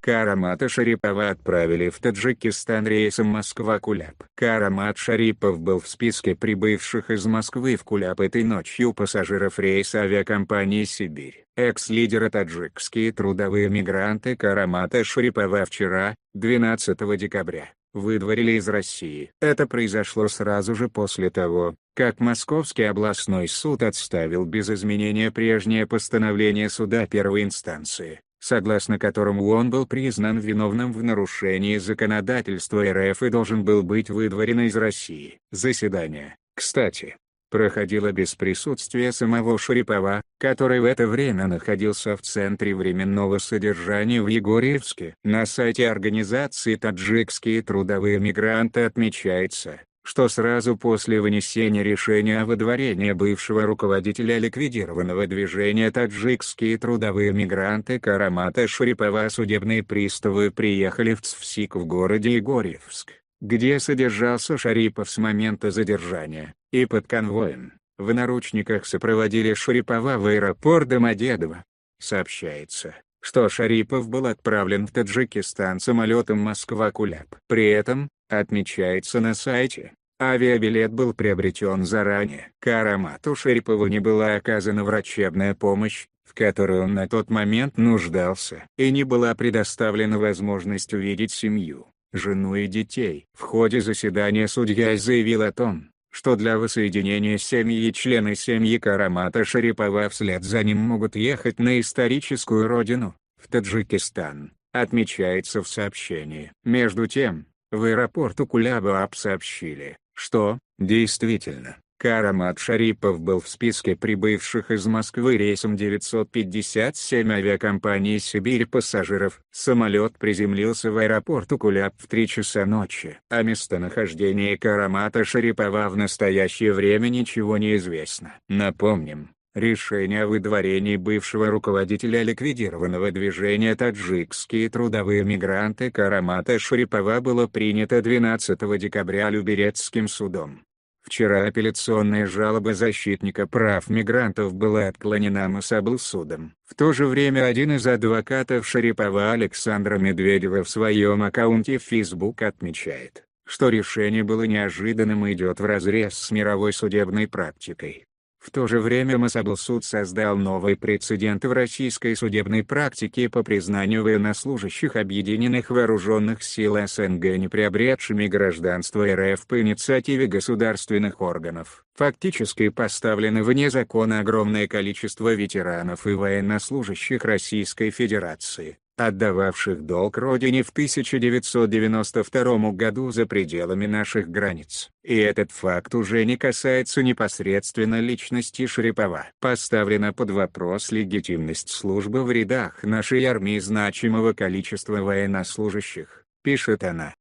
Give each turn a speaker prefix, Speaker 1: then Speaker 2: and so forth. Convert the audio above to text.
Speaker 1: Карамата Шарипова отправили в Таджикистан рейсом Москва-Куляб. Карамат Шарипов был в списке прибывших из Москвы в Куляб этой ночью пассажиров рейса авиакомпании «Сибирь». Экс-лидера таджикские трудовые мигранты Карамата Шарипова вчера, 12 декабря, выдворили из России. Это произошло сразу же после того, как Московский областной суд отставил без изменения прежнее постановление суда первой инстанции, согласно которому он был признан виновным в нарушении законодательства РФ и должен был быть выдворен из России. Заседание, кстати, проходило без присутствия самого Шарипова, который в это время находился в Центре временного содержания в Егорьевске. На сайте организации «Таджикские трудовые мигранты» отмечается, что сразу после вынесения решения о выдворении бывшего руководителя ликвидированного движения «Таджикские трудовые мигранты» Карамата Шарипова судебные приставы приехали в ЦФСИК в городе Егорьевск, где содержался Шарипов с момента задержания, и под конвоем, в наручниках сопроводили Шарипова в аэропорт Домодедово. Сообщается, что Шарипов был отправлен в Таджикистан самолетом Москва-Куляб. При этом, отмечается на сайте, авиабилет был приобретен заранее. Карамату Шарипову не была оказана врачебная помощь, в которой он на тот момент нуждался, и не была предоставлена возможность увидеть семью, жену и детей. В ходе заседания судья заявил о том, что для воссоединения семьи члены семьи Карамата Шарипова вслед за ним могут ехать на историческую родину, в Таджикистан, отмечается в сообщении. Между тем, в аэропорту Кулябаб сообщили, что, действительно, Карамат Шарипов был в списке прибывших из Москвы рейсом 957 авиакомпании «Сибирь» пассажиров. Самолет приземлился в аэропорту Куляб в 3 часа ночи. О местонахождении Карамата Шарипова в настоящее время ничего не известно. Напомним, решение о выдворении бывшего руководителя ликвидированного движения «Таджикские трудовые мигранты» Карамата Шарипова было принято 12 декабря Люберецким судом. Вчера апелляционная жалоба защитника прав мигрантов была отклонена Мособлсудом. В то же время один из адвокатов Шарипова Александра Медведева в своем аккаунте в Facebook отмечает, что решение было неожиданным и идет вразрез с мировой судебной практикой. В то же время Мособлсуд создал новый прецедент в российской судебной практике по признанию военнослужащих Объединенных Вооруженных Сил СНГ не приобретшими гражданство РФ по инициативе государственных органов. Фактически поставлено вне закона огромное количество ветеранов и военнослужащих Российской Федерации, отдававших долг Родине в 1992 году за пределами наших границ. И этот факт уже не касается непосредственно личности Шарипова. Поставлена под вопрос легитимность службы в рядах нашей армии значимого количества военнослужащих, пишет она.